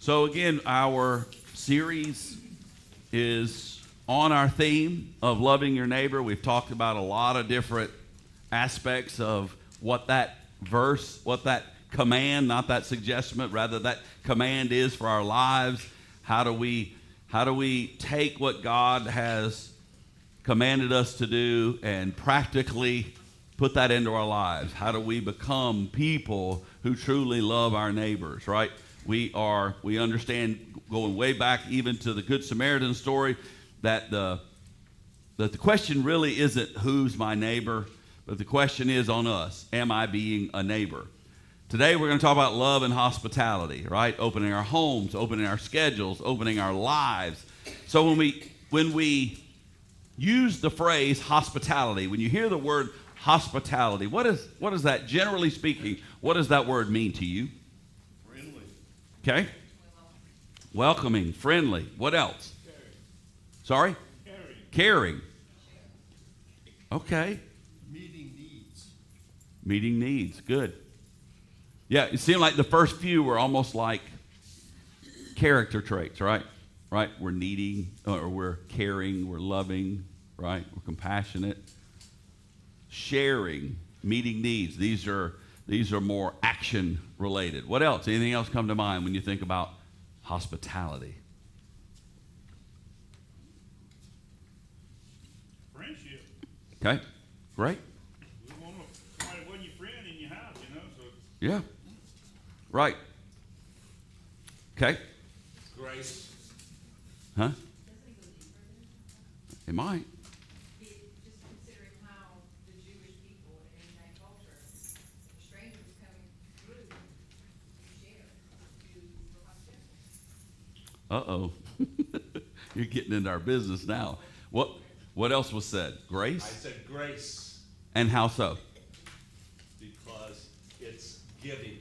So again, our series is on our theme of loving your neighbor. We've talked about a lot of different aspects of what that verse, what that command, not that suggestion, rather that command is for our lives. How do we take what God has commanded us to do and practically put that into our lives? How do we become people who truly love our neighbors, right? We understand, going way back even to the Good Samaritan story, that the question really isn't who's my neighbor, but the question is on us. Am I being a neighbor? Today we're going to talk about love and hospitality, right? Opening our homes, opening our schedules, opening our lives. So when we use the phrase hospitality, when you hear the word hospitality, what is that, generally speaking, what does that word mean to you? Friendly. Okay. Welcoming, friendly. What else? Caring. Sorry? Caring. Caring. Okay. Meeting needs. Meeting needs. Good. Yeah, it seemed like the first few were almost like character traits, right? Right? We're needing, or we're caring, we're loving, right? We're compassionate. Sharing, meeting needs. These are more action related. What else? Anything else come to mind when you think about hospitality? Friendship. Okay, great. We want somebody that wasn't your friend in your house, so. Yeah, right. Okay. Grace. Huh? It might. Just considering how the Jewish people in that culture, strangers coming through, share, do hospitality. Uh-oh. You're getting into our business now. What else was said? Grace? I said grace And how so? because it's giving.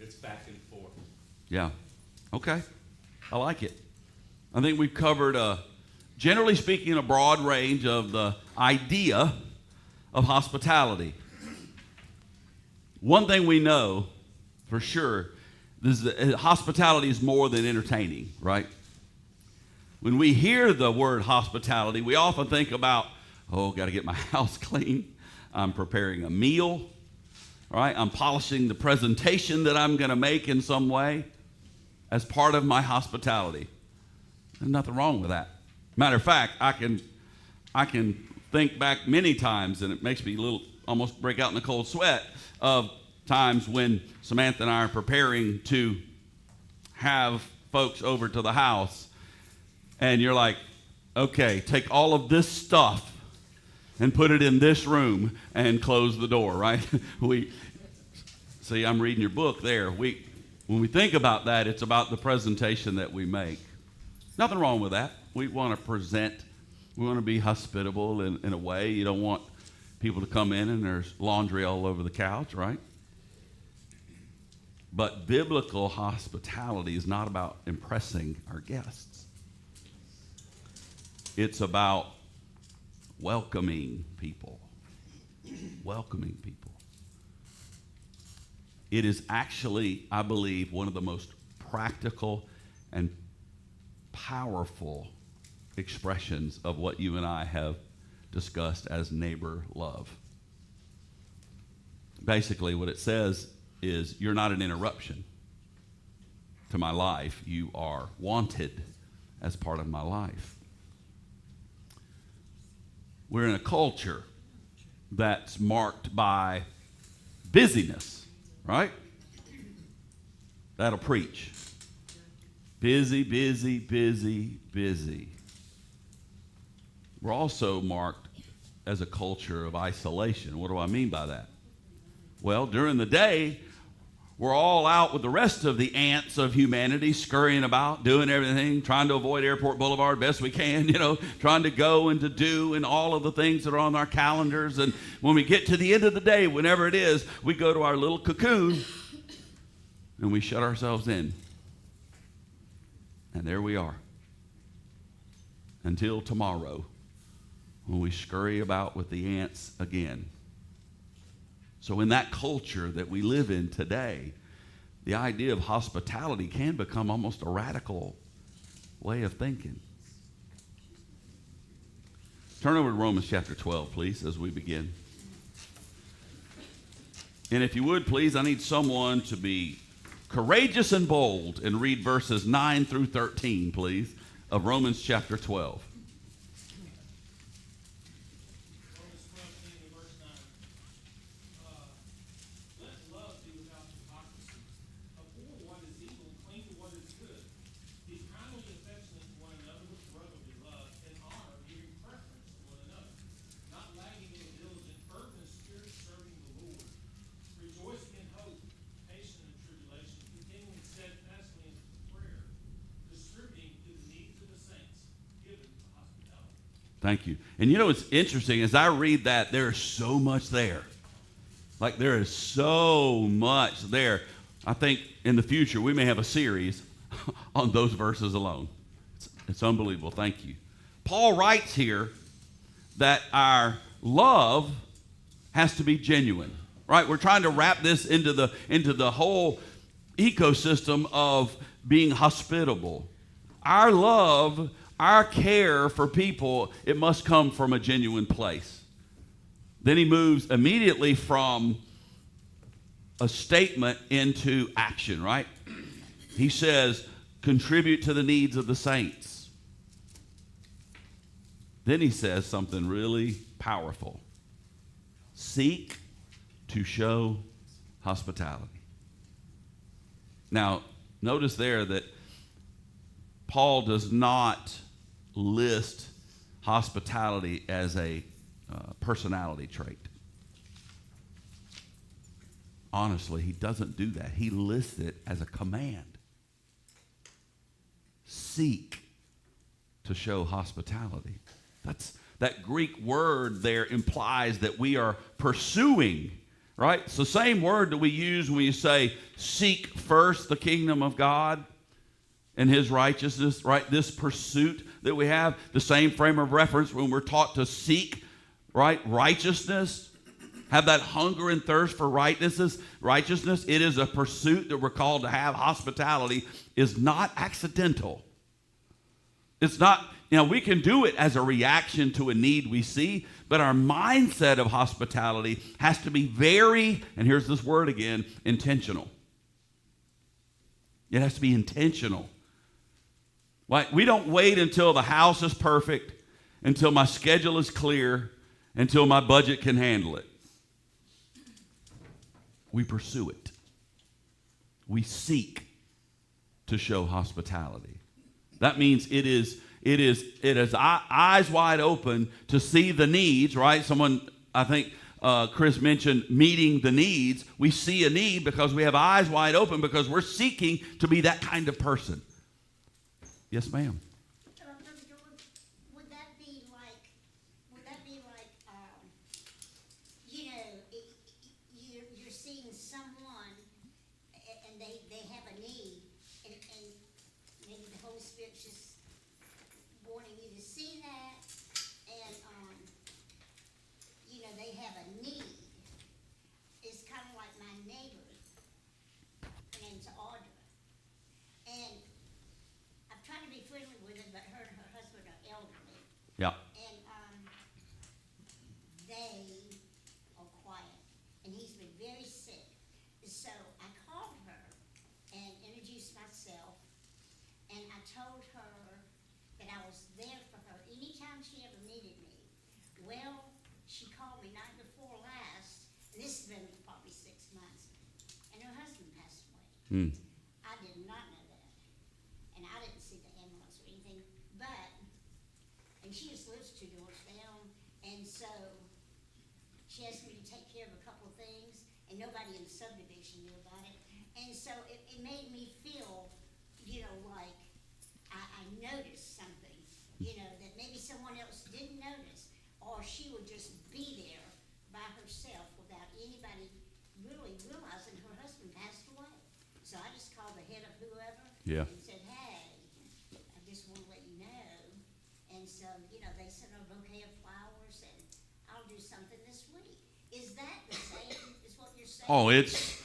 It's back and forth. Yeah. Okay. I like it. I think we've covered, generally speaking, a broad range of the idea of hospitality. One thing we know for sure is that hospitality is more than entertaining, right? When we hear the word hospitality, we often think about, got to get my house clean. I'm preparing a meal, right? I'm polishing the presentation that I'm going to make in some way as part of my hospitality. There's nothing wrong with that. Matter of fact, I can think back many times, and it makes me almost break out in a cold sweat, of times when Samantha and I are preparing to have folks over to the house, and you're like, okay, take all of this stuff and put it in this room and close the door, right? See, I'm reading your book there. When we think about that, it's about the presentation that we make. Nothing wrong with that. We want to present. We want to be hospitable in a way. You don't want people to come in and there's laundry all over the couch, right? But biblical hospitality is not about impressing our guests. It's about welcoming people. Welcoming people. It is actually, I believe, one of the most practical and powerful expressions of what you and I have discussed as neighbor love. Basically, what it says is, you're not an interruption to my life. You are wanted as part of my life. We're in a culture that's marked by busyness. Right? That'll preach. Busy, busy, busy, busy. We're also marked as a culture of isolation. What do I mean by that? Well, during the day, we're all out with the rest of the ants of humanity, scurrying about, doing everything, trying to avoid Airport Boulevard best we can, trying to go and to do and all of the things that are on our calendars. And when we get to the end of the day, whenever it is, we go to our little cocoon and we shut ourselves in. And there we are. Until tomorrow, when we scurry about with the ants again. So in that culture that we live in today, the idea of hospitality can become almost a radical way of thinking. Turn over to Romans chapter 12, please, as we begin. And if you would, please, I need someone to be courageous and bold and read verses 9 through 13, please, of Romans chapter 12. Romans 12, verse 9. Let love be without hypocrisy. Abhor what is evil, cling to what is good. Be kindly affectionate to one another with brotherly love, and honor, giving preference to one another. Not lagging in diligent, fervent in spirit, serving the Lord. Rejoicing in hope, patient in tribulation, continuing steadfastly in prayer, distributing to the needs of the saints, given to hospitality. Thank you. And you know what's interesting, as I read that, there's so much there. Like there is so much there. I think in the future we may have a series on those verses alone. It's unbelievable. Thank you. Paul writes here that our love has to be genuine, right? We're trying to wrap this into the whole ecosystem of being hospitable. Our love, our care for people, it must come from a genuine place. Then he moves immediately from a statement into action, right? He says, contribute to the needs of the saints. Then he says something really powerful. Seek to show hospitality. Now, notice there that Paul does not list hospitality as a personality trait. Honestly, he doesn't do that. He lists it as a command. Seek to show hospitality. That Greek word there implies that we are pursuing, right? It's the same word that we use when you say, seek first the kingdom of God and his righteousness, right? This pursuit that we have, the same frame of reference when we're taught to seek, right? Righteousness, have that hunger and thirst for righteousness. It is a pursuit that we're called to have. Hospitality is not accidental. It's not, we can do it as a reaction to a need we see, but our mindset of hospitality has to be very, and here's this word again, intentional. It has to be intentional. Like, we don't wait until the house is perfect, until my schedule is clear, until my budget can handle it. We pursue it. We seek to show hospitality. That means it is eyes wide open to see the needs, right? Someone, I think Chris mentioned meeting the needs. We see a need because we have eyes wide open because we're seeking to be that kind of person. Yes, ma'am. Would that be like, you're seeing someone and they have a need and maybe the Holy Spirit's just wanting you to see that and, they have a need. It's kind of like my neighbor, her name's Audra. And I've tried to be friendly with her, but her and her husband are elderly. Yeah. And they are quiet. And he's been very sick. So I called her and introduced myself. And I told her that I was there for her anytime she ever needed me. Well, she called me night before last, and this has been probably 6 months, and her husband passed away. I did not know that. And I didn't see the ambulance or anything, and she just lives 2 doors down, and so she asked me to take care of a couple of things, and nobody in the subdivision knew about it. And so it made me feel, like I noticed something, that maybe someone else didn't notice, or she would just be there by herself without anybody really realizing her husband passed away. So I just called the head of whoever Yeah. and said, hey, I just want to let you know. And so, they sent her a bouquet of flowers, and I'll do something this week. Is that the same as what you're saying? Oh, it's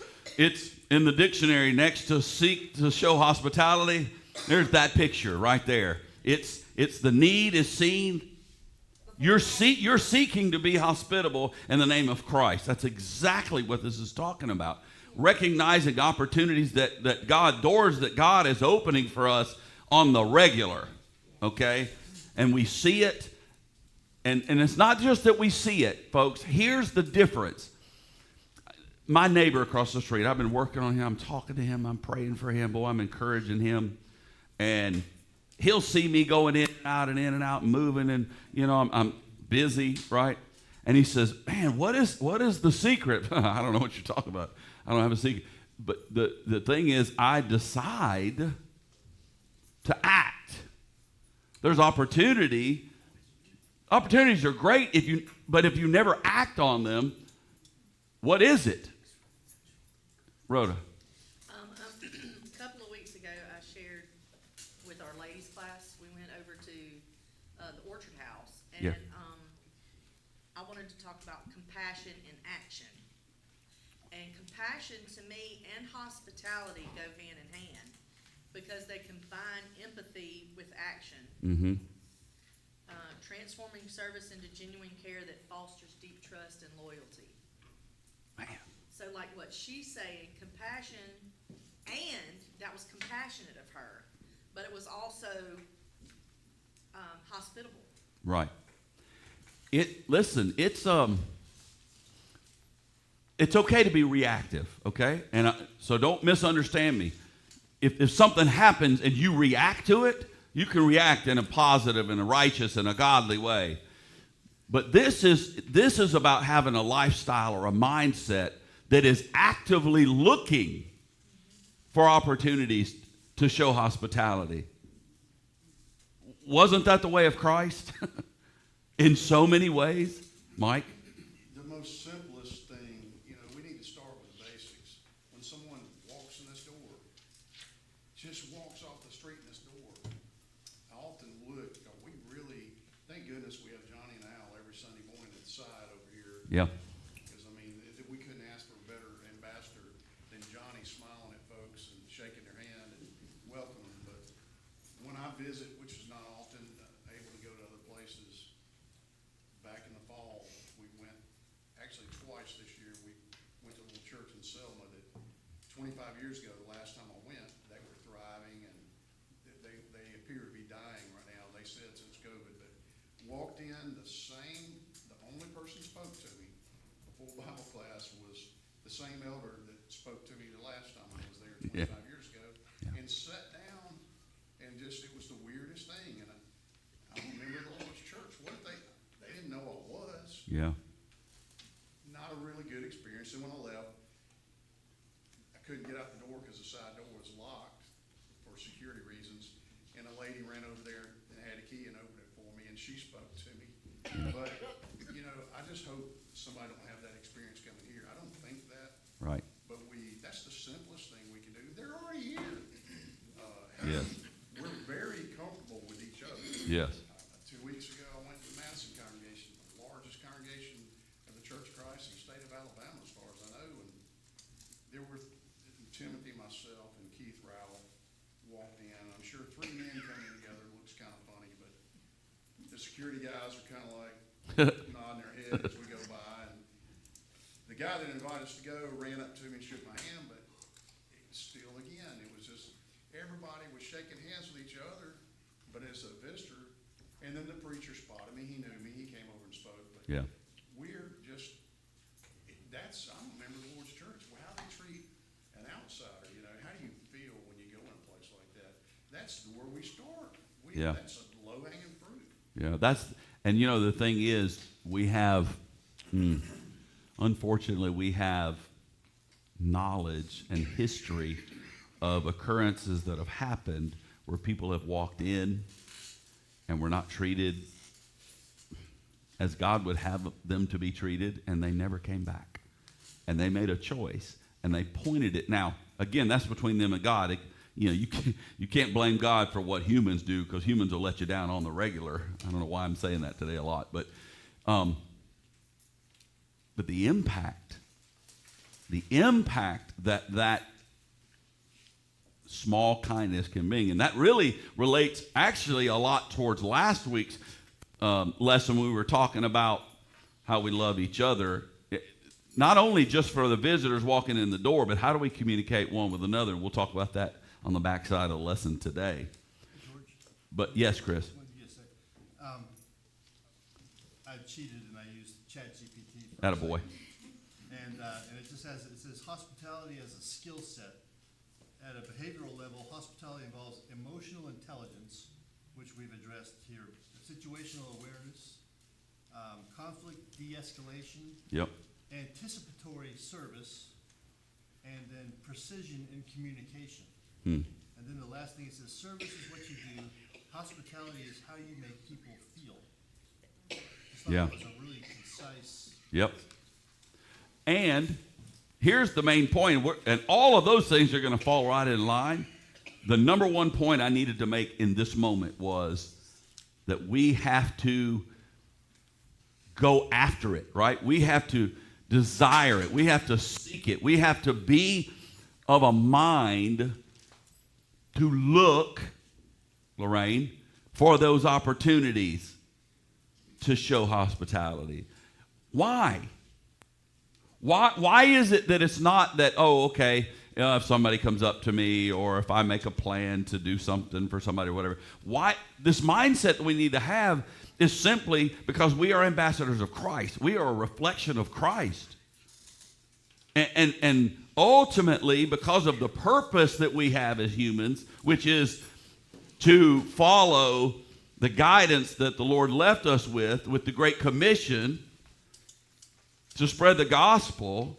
in the dictionary next to seek to show hospitality, there's that picture right there. It's the need is seen. You're seeking to be hospitable in the name of Christ. That's exactly what this is talking about. Recognizing opportunities that God, doors that God is opening for us on the regular. Okay? And we see it. And it's not just that we see it, folks. Here's the difference. My neighbor across the street, I've been working on him. I'm talking to him. I'm praying for him. Boy, I'm encouraging him. And he'll see me going in and out and moving. And, you know, I'm busy, right? And he says, man, what is the secret? I don't know what you're talking about. I don't have a secret. But the thing is, I decide to act. There's opportunity. Opportunities are great but if you never act on them, what is it? Rhoda. A couple of weeks ago, I shared with our ladies class, we went over to the Orchard House, and Yeah. I wanted to talk about compassion in action. And compassion to me and hospitality go hand in hand because they combine empathy with action. Mm-hmm. Transforming service into genuine care that fosters deep trust and loyalty. Man. So like what she's saying, compassion, and that was compassionate of her, but it was also hospitable. Right. Listen, it's okay to be reactive, okay? And so don't misunderstand me. If something happens and you react to it, you can react in a positive and a righteous and a godly way. But this is about having a lifestyle or a mindset that is actively looking for opportunities to show hospitality. Wasn't that the way of Christ? In so many ways, Mike? The most simplest thing, we need to start with the basics. When someone walks in this door, just walks off the street in this door, I often look, thank goodness we have Johnny and Al every Sunday morning at the side over here. Yeah. Because, we couldn't ask for a better ambassador than Johnny smiling at folks and shaking their hand and welcoming them. But when I visit, which is not often able to go to other places, back in the fall, we went, actually twice this year, we went to a little church in Selma that 25 years ago, the last time I went, they were thriving and they appear to be dying right now. They said since COVID, but walked in, the only person spoke to me before Bible class was the same elder that spoke to me the last time I was there 25 years ago, and sat down, and just, it was the weirdest thing. And I don't remember the Lord's church. What if they didn't know I was? Yeah. Not a really good experience. And when I left, I couldn't get out the door because the side door was locked for security reasons. And a lady ran over there and had a key and opened it for me, and she spoke to me. But, I just hope somebody don't have that experience coming here. I don't think that. Right. But that's the simplest thing we can do. They're already here. Yes. We're very comfortable with each other. Yes. 2 weeks ago, I went to the Madison congregation, the largest congregation of the Church of Christ in the state of Alabama, as far as I know. And there were Timothy, myself, and Keith Rowell walked in. I'm sure 3 men coming together looks kind of funny, but the security guys are kind of like nodding their head as we go by. And the guy that invited us to go ran up to me and shook my hand, but it was still, again, it was just everybody was shaking hands with each other, but as a visitor. And then the preacher spotted me. He knew me. He came over and spoke. But Yeah. we're just, I'm a member of the Lord's church. Well, how do they treat an outsider? How do you feel when you go in a place like that? That's where we start. Yeah. That's a low-hanging fruit. Yeah, the thing is, we have, unfortunately, we have knowledge and history of occurrences that have happened where people have walked in and were not treated as God would have them to be treated, and they never came back. And they made a choice, and they pointed it. Now, again, that's between them and God. You can't blame God for what humans do, because humans will let you down on the regular. I don't know why I'm saying that today a lot, but the impact that small kindness can bring. And that really relates actually a lot towards last week's lesson. We were talking about how we love each other, not only just for the visitors walking in the door, but how do we communicate one with another? And we'll talk about that on the backside of the lesson today. George? But yes, Chris. I cheated and I used ChatGPT. Attaboy. And it just has, it says hospitality as a skill set. At a behavioral level, hospitality involves emotional intelligence, which we've addressed here, situational awareness, conflict de-escalation, Yep. anticipatory service, and then precision in communication. Hmm. And then the last thing, it says service is what you do, hospitality is how you make people feel. Just thought Yeah. that was a really concise. Yep. And here's the main point, and all of those things are going to fall right in line. The number one point I needed to make in this moment was that we have to go after it, right? We have to desire it. We have to seek it. We have to be of a mind to look, Lorraine, for those opportunities to show hospitality. Why? Why is it that it's not that, oh, okay, if somebody comes up to me or if I make a plan to do something for somebody or whatever. Why? This mindset that we need to have is simply because we are ambassadors of Christ. We are a reflection of Christ. And ultimately, because of the purpose that we have as humans, which is to follow the guidance that the Lord left us with the Great Commission, to spread the gospel,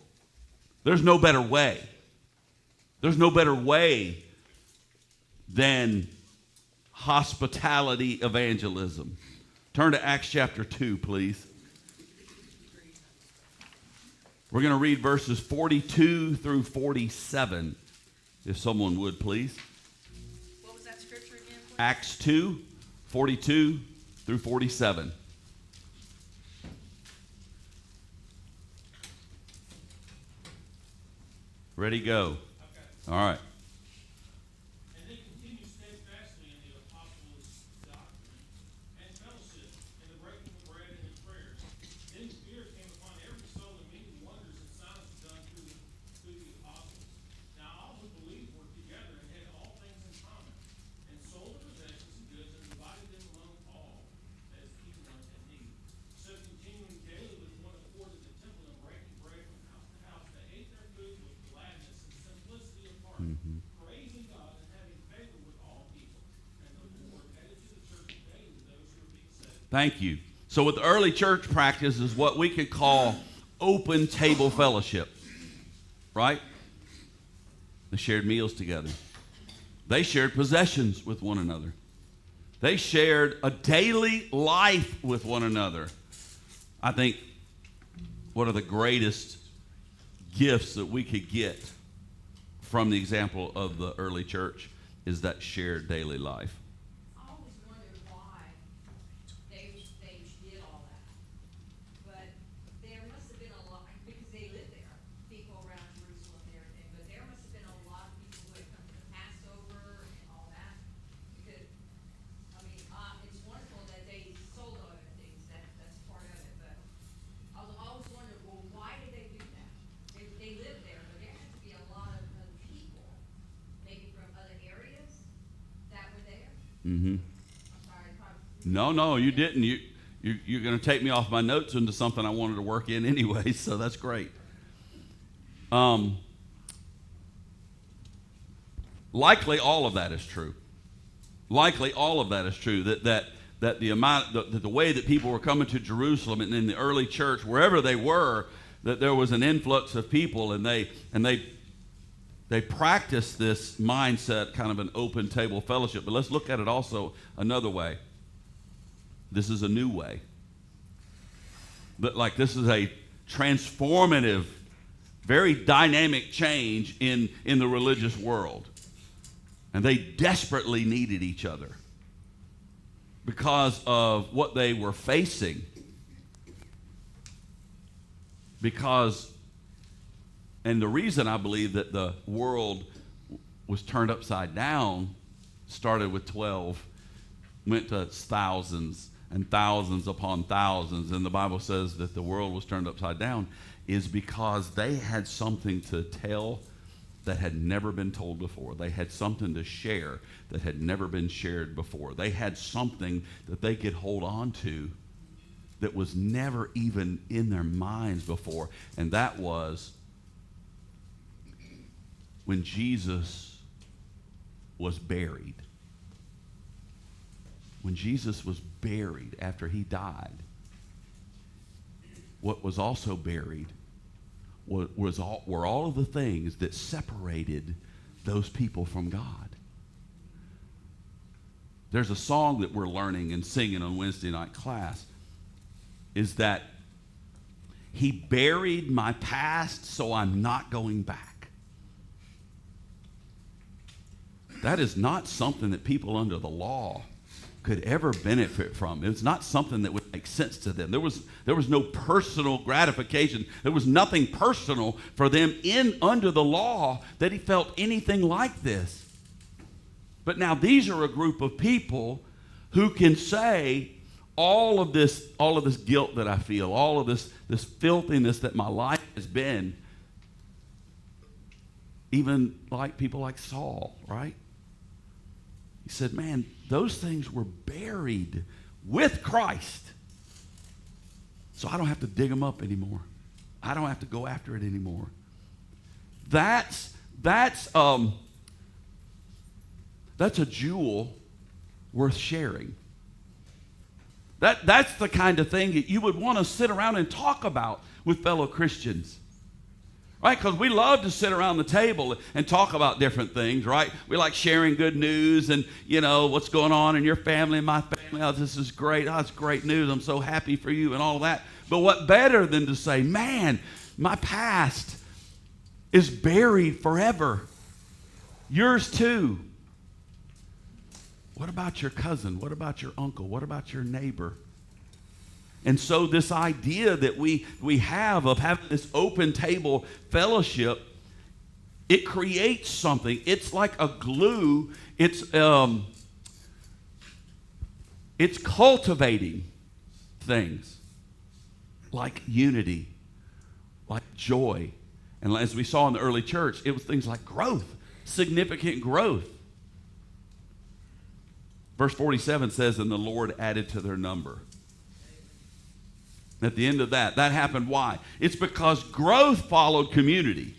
there's no better way. There's no better way than hospitality evangelism. Turn to Acts chapter 2, please. We're going to read verses 42 through 47, if someone would, please. What was that scripture again, please? Acts 2, 42 through 47. Ready, go. Okay. All right. And they continued steadfastly in the apostles' doctrine and fellowship, in the breaking of bread and in prayers. Then fear came upon every soul, and many wonders and signs were done through the apostles. Now all who believed were together and had all things in common, and sold their possessions and goods and divided them among all, as each one had need. So continuing daily with one accord in the temple and breaking bread from house to house, they ate their food with gladness and simplicity of heart, praising God and having favor with all people. And the Lord added to the church daily those who were being saved. Thank you. So what the early church practice is what we could call open table fellowship, right? They shared meals together. They shared possessions with one another. They shared a daily life with one another. I think one of the greatest gifts that we could get from the example of the early church is that shared daily life. I always wondered why they did all that. But there must have been a lot, because they lived there, people around Jerusalem and everything, but there must have been a lot of people who had come to the Passover and all that. Because, I mean, it's wonderful that they sold all of things, that's part of it, but I was always wondering, well, why did they do that? They lived there, but there had to be a lot of other people, maybe from other areas that were there. Mm-hmm. I'm sorry, probably. No, you didn't. You're going to take me off my notes into something I wanted to work in anyway, so that's great. Likely all of that is true. Likely all of that is true. That the amount, the way that people were coming to Jerusalem and in the early church, wherever they were, that there was an influx of people, and they practiced this mindset, kind of an open table fellowship. But let's look at it also another way. This is a new way. But like this is a transformative, very dynamic change in the religious world. And they desperately needed each other because of what they were facing. And the reason I believe that the world was turned upside down, started with 12, went to thousands and thousands upon thousands, and the Bible says that the world was turned upside down, is because they had something to tell that had never been told before. They had something to share that had never been shared before. They had something that they could hold on to that was never even in their minds before, and that was when Jesus was buried. When Jesus was buried after he died, what was also buried were all of the things that separated those people from God. There's a song that we're learning and singing on Wednesday night class, is that he buried my past so I'm not going back. That is not something that people under the law could ever benefit from. It's not something that would make sense to them. There was no personal gratification. There was nothing personal for them under the law that he felt anything like this. But now these are a group of people who can say all of this guilt that I feel, all of this filthiness that my life has been, even like people like Saul, right? He said, man, those things were buried with Christ. So I don't have to dig them up anymore. I don't have to go after it anymore. That's a jewel worth sharing. That's the kind of thing that you would want to sit around and talk about with fellow Christians. Right? Because we love to sit around the table and talk about different things, right? We like sharing good news and, what's going on in your family and my family. Oh, this is great. Oh, it's great news. I'm so happy for you and all that. But what better than to say, man, my past is buried forever. Yours too. What about your cousin? What about your uncle? What about your neighbor? And so this idea that we have of having this open table fellowship, it creates something. It's like a glue. It's cultivating things like unity, like joy. And as we saw in the early church, it was things like growth, significant growth. Verse 47 says, and the Lord added to their number. At the end of that happened. Why? It's because growth followed community.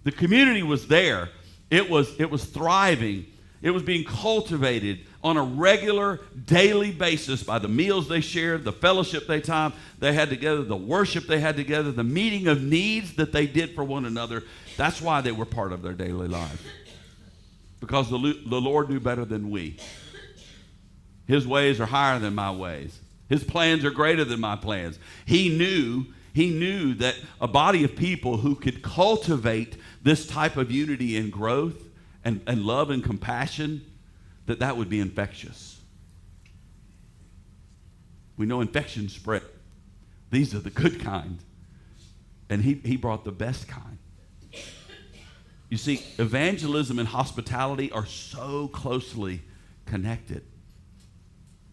The community was there. It was thriving. It was being cultivated on a regular, daily basis by the meals they shared, the fellowship they had together, the worship they had together, the meeting of needs that they did for one another. That's why they were part of their daily lives. Because the Lord knew better than we. His ways are higher than my ways. His plans are greater than my plans. He knew that a body of people who could cultivate this type of unity and growth and love and compassion, that would be infectious. We know infections spread. These are the good kind. And he brought the best kind. You see, evangelism and hospitality are so closely connected.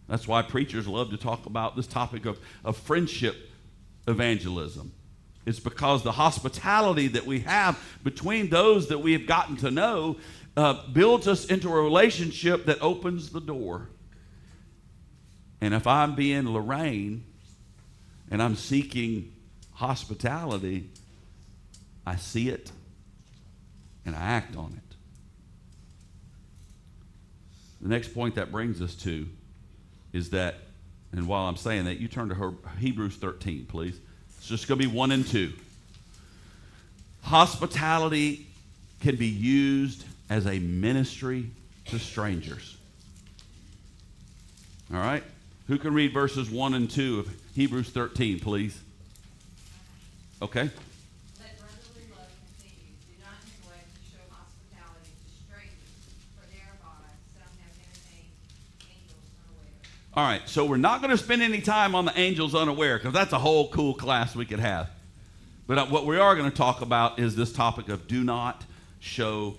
That's why preachers love to talk about this topic of friendship evangelism. It's because the hospitality that we have between those that we have gotten to know builds us into a relationship that opens the door. And if I'm being Lorraine and I'm seeking hospitality, I see it and I act on it. The next point that brings us to is that, and while I'm saying that, you turn to Hebrews 13, please. It's just going to be 1 and 2. Hospitality can be used as a ministry to strangers. All right? Who can read verses 1 and 2 of Hebrews 13, please? Okay. Let brotherly love continue. Do not neglect to show hospitality to strangers, for thereby some have entertained angels unaware. All right, so we're not going to spend any time on the angels unaware, because that's a whole cool class we could have. But what we are going to talk about is this topic of do not show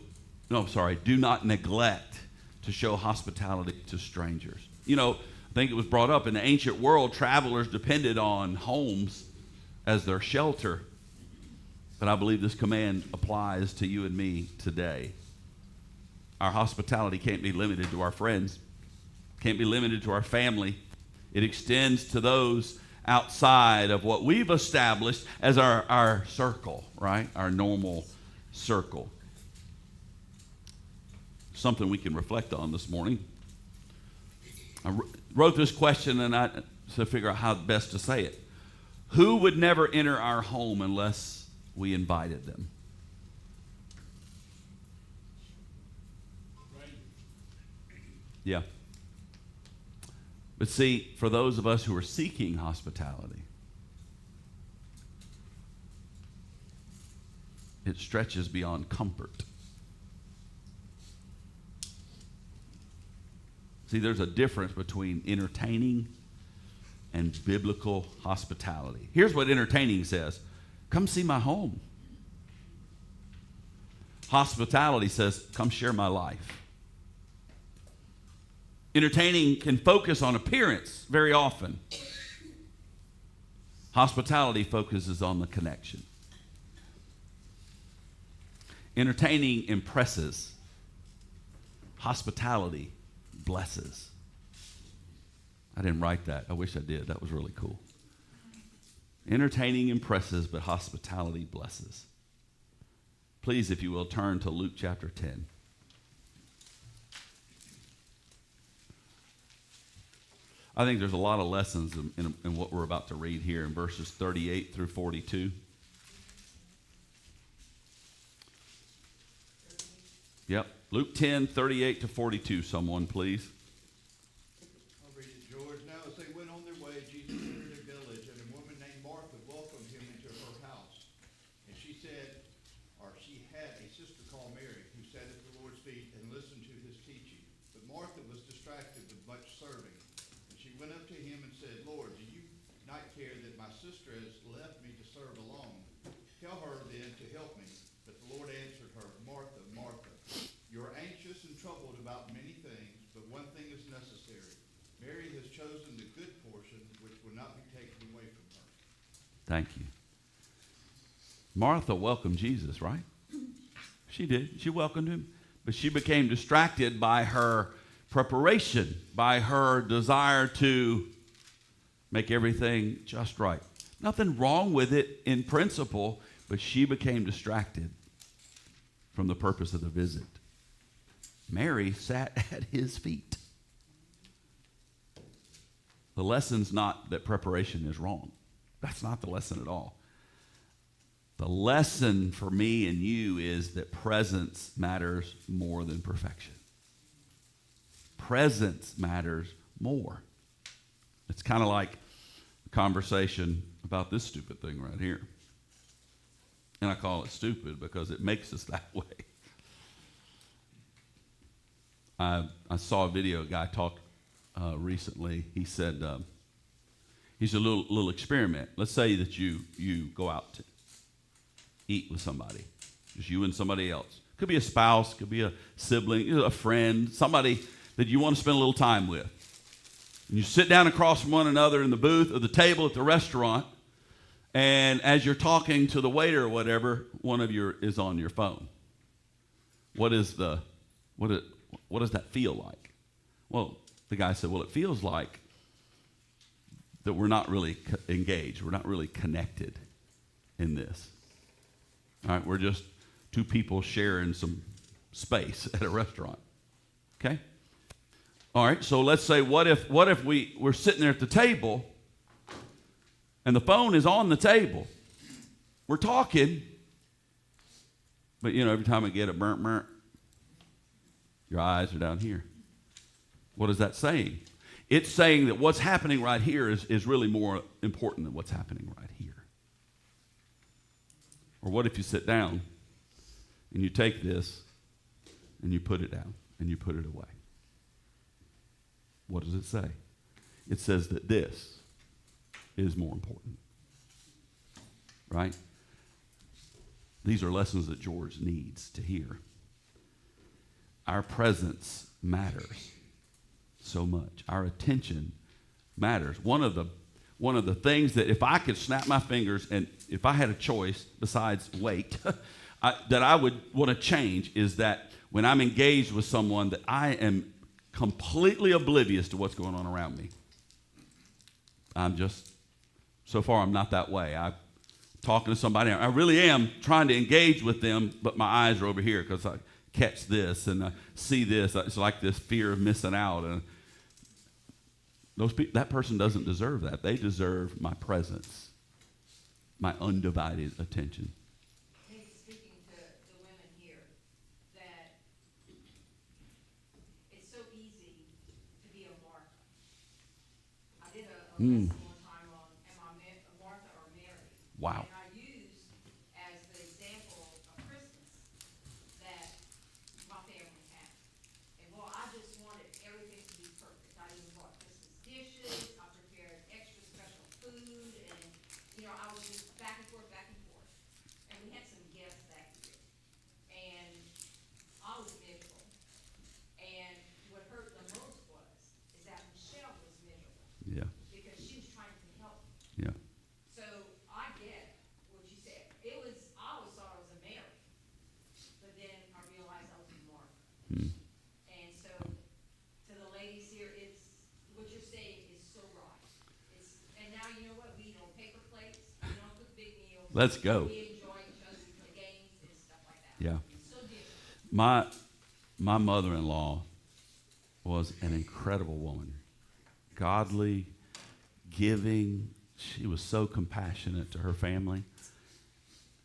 no, sorry, do not neglect to show hospitality to strangers. You know, I think it was brought up in the ancient world, travelers depended on homes as their shelter. But I believe this command applies to you and me today. Our hospitality can't be limited to our friends, can't be limited to our family. It extends to those outside of what we've established as our circle, right? Our normal circle. Something we can reflect on this morning. I wrote this question to figure out how best to say it. Who would never enter our home unless we invited them? Yeah. But see, for those of us who are seeking hospitality, it stretches beyond comfort. See, there's a difference between entertaining and biblical hospitality. Here's what entertaining says: come see my home. Hospitality says, come share my life. Entertaining can focus on appearance very often. Hospitality focuses on the connection. Entertaining impresses. Hospitality blesses. I didn't write that. I wish I did. That was really cool. Entertaining impresses, but hospitality blesses. Please, if you will, turn to Luke chapter 10. I think there's a lot of lessons in what we're about to read here in verses 38 through 42. Yep. Luke 10, 38 to 42. Someone, please. I'll read it, George. Now as they went on their way, Jesus entered a village, and a woman named Martha welcomed him into her house. And she had a sister called Mary, who sat at the Lord's feet and listened to his teaching. But Martha was distracted with much serving. And she went up to him and said, Lord, do you not care that my sister has left me to serve alone? Tell her then to help me. But the Lord answered her, Martha, Martha, you are anxious and troubled about many things, but one thing is necessary. Mary has chosen the good portion, which will not be taken away from her. Thank you. Martha welcomed Jesus, right? She did. She welcomed him. But she became distracted by her preparation, by her desire to make everything just right. Nothing wrong with it in principle, but she became distracted from the purpose of the visit. Mary sat at his feet. The lesson's not that preparation is wrong. That's not the lesson at all. The lesson for me and you is that presence matters more than perfection. Presence matters more. It's kind of like a conversation about this stupid thing right here. And I call it stupid because it makes us that way. I saw a video, a guy talk recently. He said, he's a little experiment. Let's say that you go out to eat with somebody, just you and somebody else. Could be a spouse, could be a sibling, a friend, somebody that you want to spend a little time with. And you sit down across from one another in the booth or the table at the restaurant, and as you're talking to the waiter or whatever, one of you is on your phone. What does that feel like? Well, the guy said, well, it feels like that we're not really engaged. We're not really connected in this. All right, we're just two people sharing some space at a restaurant. Okay? All right, so let's say what if we're sitting there at the table and the phone is on the table. We're talking, but every time I get a burnt, your eyes are down here. What is that saying? It's saying that what's happening right here is really more important than what's happening right here. Or what if you sit down and you take this and you put it down and you put it away? What does it say? It says that this is more important. Right? These are lessons that George needs to hear. our presence matters so much. Our attention matters. One of the things that if I could snap my fingers and if I had a choice besides wait, that I would want to change is that when I'm engaged with someone that I am completely oblivious to what's going on around me. So far I'm not that way. I'm talking to somebody, I really am trying to engage with them, but my eyes are over here because I catch this and I see this. It's like this fear of missing out. And that person doesn't deserve that. They deserve my presence, my undivided attention. I think speaking to the women here, that it's so easy to be a Martha. I did a lesson one time on, am I Martha or Mary? Wow. And I used as the example of Christmas that my family had. And well, I just wanted everything to be perfect. I even bought Christmas dishes, I prepared extra special food, and, I was just back and forth. And we had some guests that year. And I was miserable. And what hurt the most is that Michelle was miserable Yeah, because she was trying to help me. yeah. So I get what you said. I always thought I was a Mary, but then I realized I was a Martha. And so to the ladies here, what you're saying is so right. And now you know what? We eat on paper plates. We don't cook big meals. Let's go. We enjoy each other. We play games and stuff like that. Yeah. It's so different. My mother-in-law was an incredible woman. Godly, giving. She was so compassionate to her family.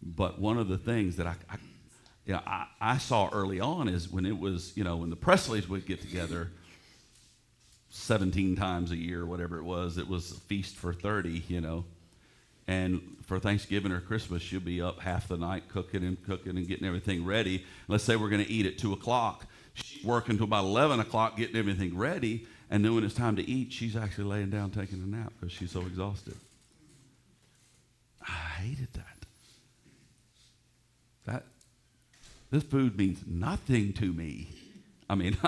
But one of the things that I saw early on is when it was, when the Presleys would get together 17 times a year, whatever it was a feast for 30, And for Thanksgiving or Christmas, she'll be up half the night cooking and getting everything ready. Let's say we're going to eat at 2 o'clock. She's working until about 11 o'clock getting everything ready. And then when it's time to eat, she's actually laying down taking a nap because she's so exhausted. I hated that. This food means nothing to me. I mean,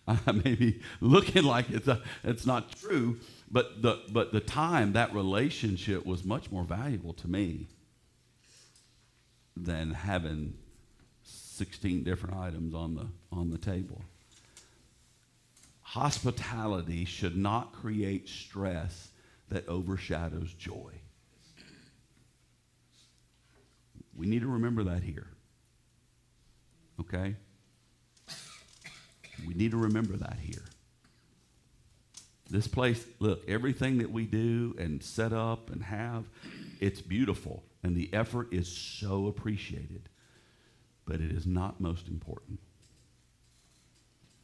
I may be looking like it's not true, but the time, that relationship was much more valuable to me than having 16 different items on the table. Hospitality should not create stress that overshadows joy. We need to remember that here. Okay? We need to remember that here. This place, look, everything that we do and set up and have, it's beautiful. And the effort is so appreciated. But it is not most important.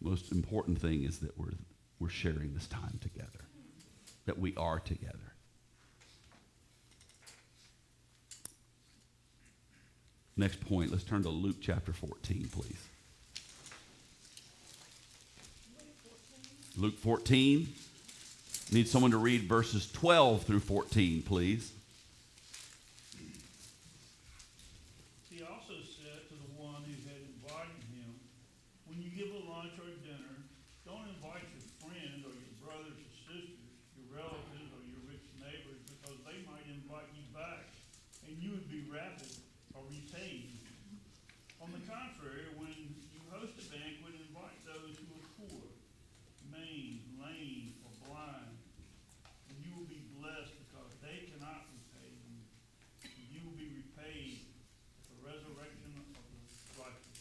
Most important thing is that we're sharing this time together. That we are together. Next point, let's turn to Luke chapter 14, please. Luke 14. Need someone to read verses 12 through 14, please. He also said to the one who had invited him, when you give a lunch or a dinner, don't invite your friend or your brothers or sisters, your relatives or your rich neighbors, because they might invite you back, and you would be rapid or repaid. On the contrary, when you host a banquet, invite those who are poor, maimed, lame, or blind, and you will be blessed because they cannot repay you. And you will be repaid at the resurrection of the righteous.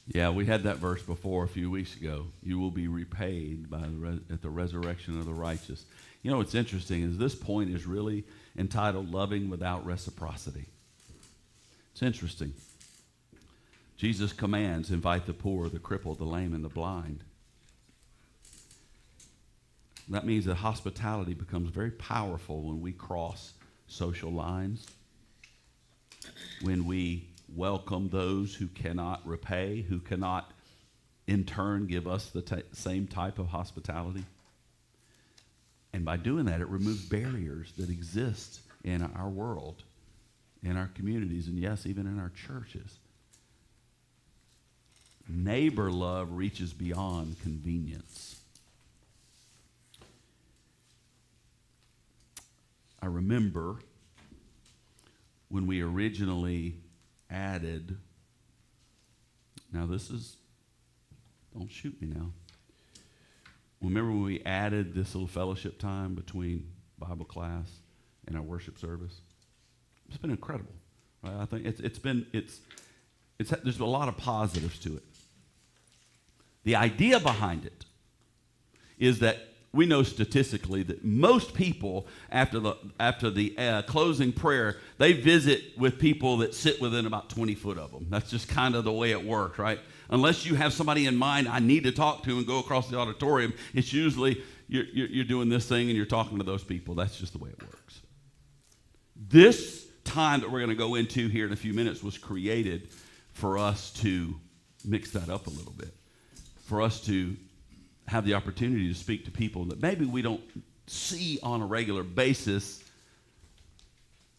Yeah, we had that verse before a few weeks ago. You will be repaid at the resurrection of the righteous. You know what's interesting is this point is really entitled Loving Without Reciprocity. It's interesting. Jesus commands, invite the poor, the crippled, the lame, and the blind. That means that hospitality becomes very powerful when we cross social lines, when we welcome those who cannot repay, who cannot in turn give us the same type of hospitality. And by doing that, it removes barriers that exist in our world, in our communities, and yes, even in our churches. Neighbor love reaches beyond convenience. I remember when we originally added, now this is, don't shoot me now. Remember when we added this little fellowship time between Bible class and our worship service? It's been incredible. Right? I think there's a lot of positives to it. The idea behind it is that we know statistically that most people, after the closing prayer, they visit with people that sit within about 20 foot of them. That's just kind of the way it works, right? Unless you have somebody in mind I need to talk to and go across the auditorium, it's usually you're doing this thing and you're talking to those people. That's just the way it works. This time that we're going to go into here in a few minutes was created for us to mix that up a little bit, for us to have the opportunity to speak to people that maybe we don't see on a regular basis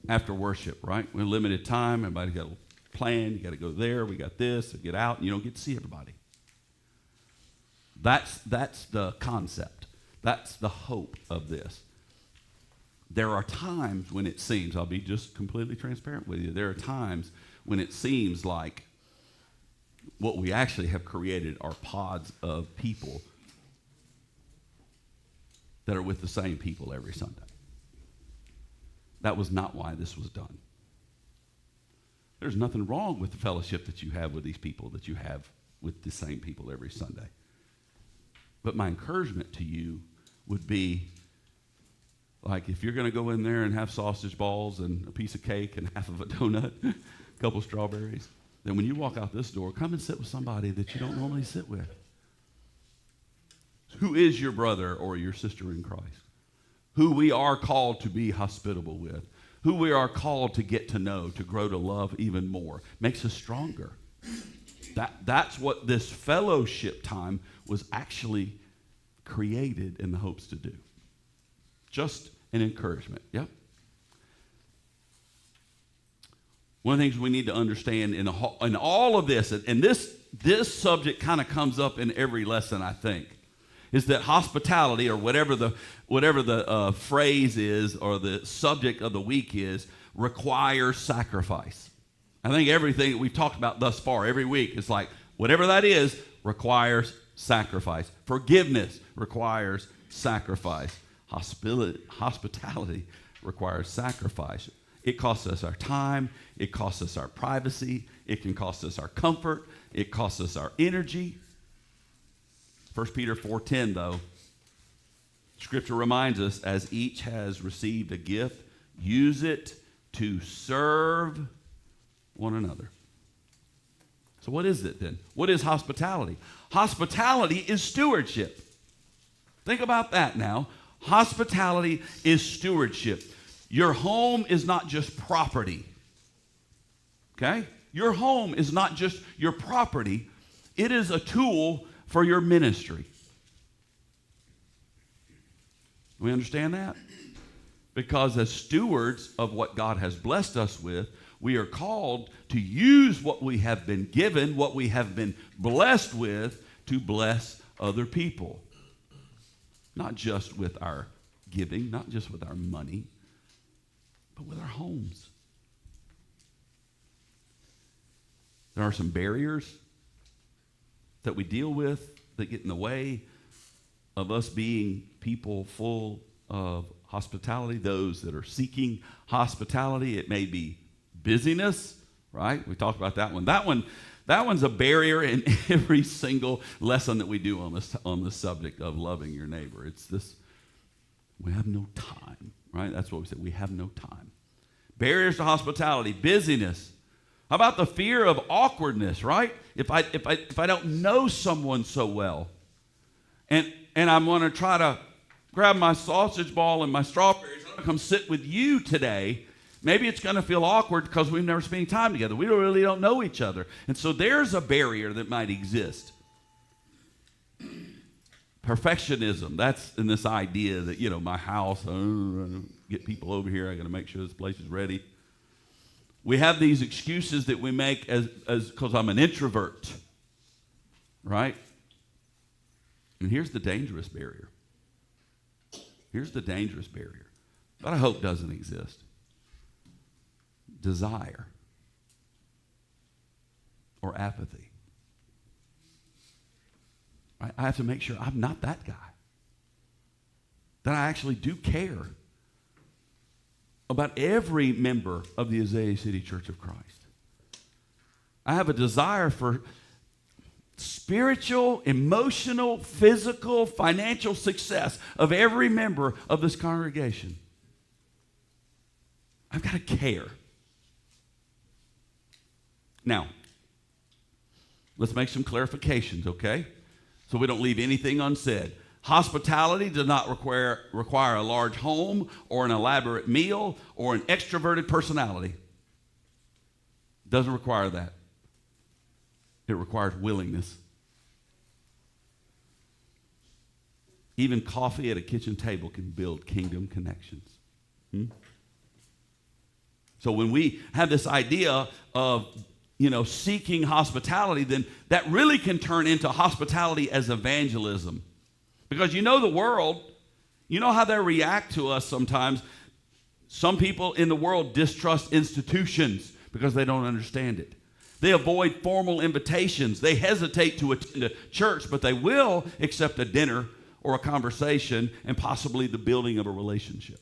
after worship, right? We're limited time. Everybody's got a plan. You got to go there. We got this. Get out. And you don't get to see everybody. That's the concept. That's the hope of this. There are times when it seems, I'll be just completely transparent with you, there are times when it seems like what we actually have created are pods of people that are with the same people every Sunday. That was not why this was done. There's nothing wrong with the fellowship that you have with these people, that you have with the same people every Sunday. But my encouragement to you would be, like, if you're going to go in there and have sausage balls and a piece of cake and half of a donut, a couple strawberries, then when you walk out this door, come and sit with somebody that you don't normally sit with. Who is your brother or your sister in Christ? Who we are called to be hospitable with. Who we are called to get to know, to grow to love even more. Makes us stronger. That's what this fellowship time was actually created in the hopes to do. Just an encouragement. Yep. One of the things we need to understand in all of this, and this subject kind of comes up in every lesson, I think, is that hospitality, or whatever the phrase is, or the subject of the week is, requires sacrifice. I think everything that we've talked about thus far, every week, is like, whatever that is, requires sacrifice. Forgiveness requires sacrifice. Hospitality requires sacrifice. It costs us our time. It costs us our privacy. It can cost us our comfort. It costs us our energy. 1 Peter 4:10, though, Scripture reminds us, as each has received a gift, use it to serve one another. So what is it then? What is hospitality? Hospitality is stewardship. Think about that now. Hospitality is stewardship. Your home is not just property. Okay? Your home is not just your property. It is a tool for your ministry. We understand that? Because as stewards of what God has blessed us with, we are called to use what we have been given, what we have been blessed with, to bless other people. Not just with our giving, not just with our money, but with our homes. There are some barriers that we deal with that get in the way of us being people full of hospitality, those that are seeking hospitality. It may be busyness, right? We talked about that one. That one's a barrier in every single lesson that we do on this subject of loving your neighbor. It's this, we have no time, right? That's what we said. We have no time. Barriers to hospitality, busyness. How about the fear of awkwardness, right? If I don't know someone so well, and I'm going to try to grab my sausage ball and my strawberries, I'm going to come sit with you today. Maybe it's going to feel awkward because we've never spent time together. We really don't know each other. And so there's a barrier that might exist. Perfectionism, that's in this idea that, my house, get people over here, I got to make sure this place is ready. We have these excuses that we make as because I'm an introvert. right? And here's the dangerous barrier. Here's the dangerous barrier that I hope doesn't exist. Desire or apathy. Right? I have to make sure I'm not that guy. That I actually do care about every member of the Azalea City Church of Christ. I have a desire for spiritual, emotional, physical, financial success of every member of this congregation. I've got to care. Now, let's make some clarifications, okay? So we don't leave anything unsaid. Hospitality does not require a large home or an elaborate meal or an extroverted personality. Doesn't require that. It requires willingness. Even coffee at a kitchen table can build kingdom connections. So when we have this idea of, seeking hospitality, then that really can turn into hospitality as evangelism. Because the world, how they react to us sometimes. Some people in the world distrust institutions because they don't understand it. They avoid formal invitations. They hesitate to attend a church, but they will accept a dinner or a conversation and possibly the building of a relationship.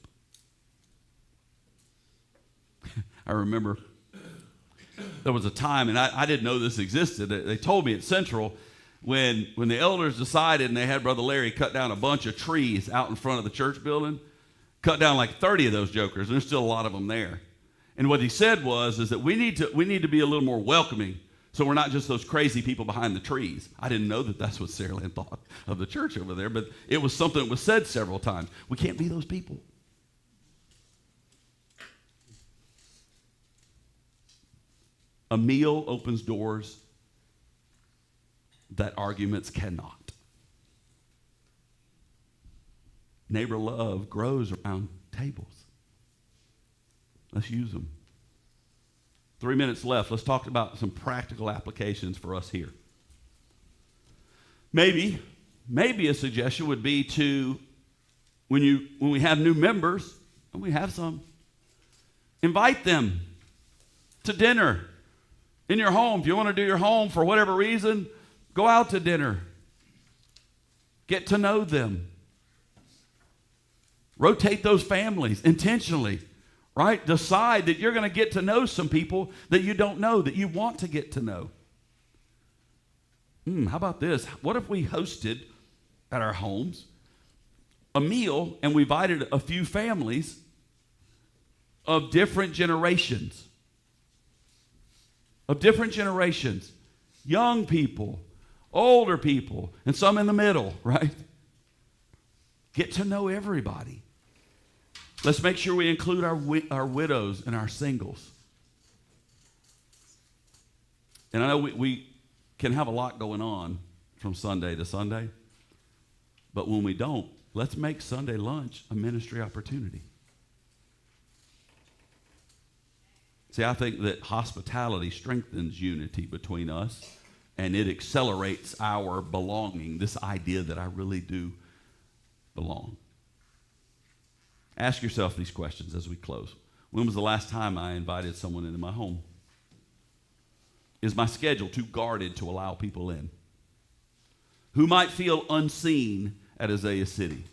I remember there was a time, and I didn't know this existed. They told me at Central when the elders decided, and they had Brother Larry cut down a bunch of trees out in front of the church building, cut down like 30 of those jokers, and there's still a lot of them there. And what he said is that we need to be a little more welcoming, so we're not just those crazy people behind the trees. I didn't know that that's what Sarah Lynn thought of the church over there, but it was something that was said several times. We can't be those people. A meal opens doors that arguments cannot. Neighbor love grows around tables. Let's use them. 3 minutes left. Let's talk about some practical applications for us here. Maybe a suggestion would be to, when we have new members, and we have some, invite them to dinner in your home. If you want to do your home for whatever reason, go out to dinner. Get to know them. Rotate those families intentionally. Right? Decide that you're going to get to know some people that you don't know, that you want to get to know. How about this? What if we hosted at our homes a meal and we invited a few families of different generations? Young people, older people, and some in the middle, right? Get to know everybody. Let's make sure we include our widows and our singles. And I know we can have a lot going on from Sunday to Sunday, but when we don't, let's make Sunday lunch a ministry opportunity. See, I think that hospitality strengthens unity between us, and it accelerates our belonging, this idea that I really do belong. Ask yourself these questions as we close. When was the last time I invited someone into my home? Is my schedule too guarded to allow people in? Who might feel unseen at Azalea City?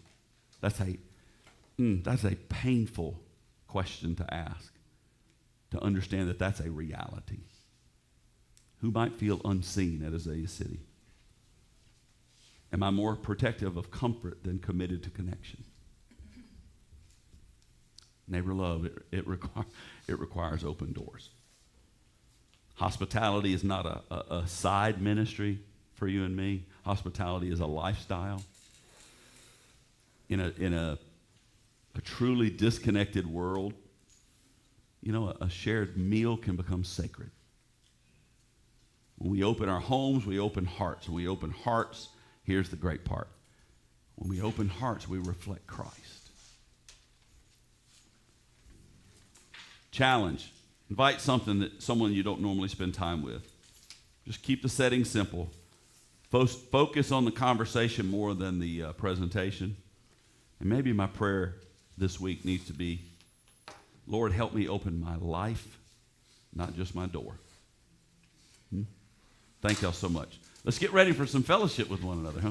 That's a painful question to ask, to understand that that's a reality. Who might feel unseen at Azalea City? Am I more protective of comfort than committed to connection? Neighbor love, it requires open doors. Hospitality is not a side ministry for you and me. Hospitality is a lifestyle. In a truly disconnected world, a shared meal can become sacred. When we open our homes, we open hearts. When we open hearts, here's the great part. When we open hearts, we reflect Christ. Challenge. Invite someone you don't normally spend time with. Just keep the setting simple. focus on the conversation more than the presentation. And maybe my prayer this week needs to be, Lord, help me open my life, not just my door. Thank y'all so much. Let's get ready for some fellowship with one another, huh?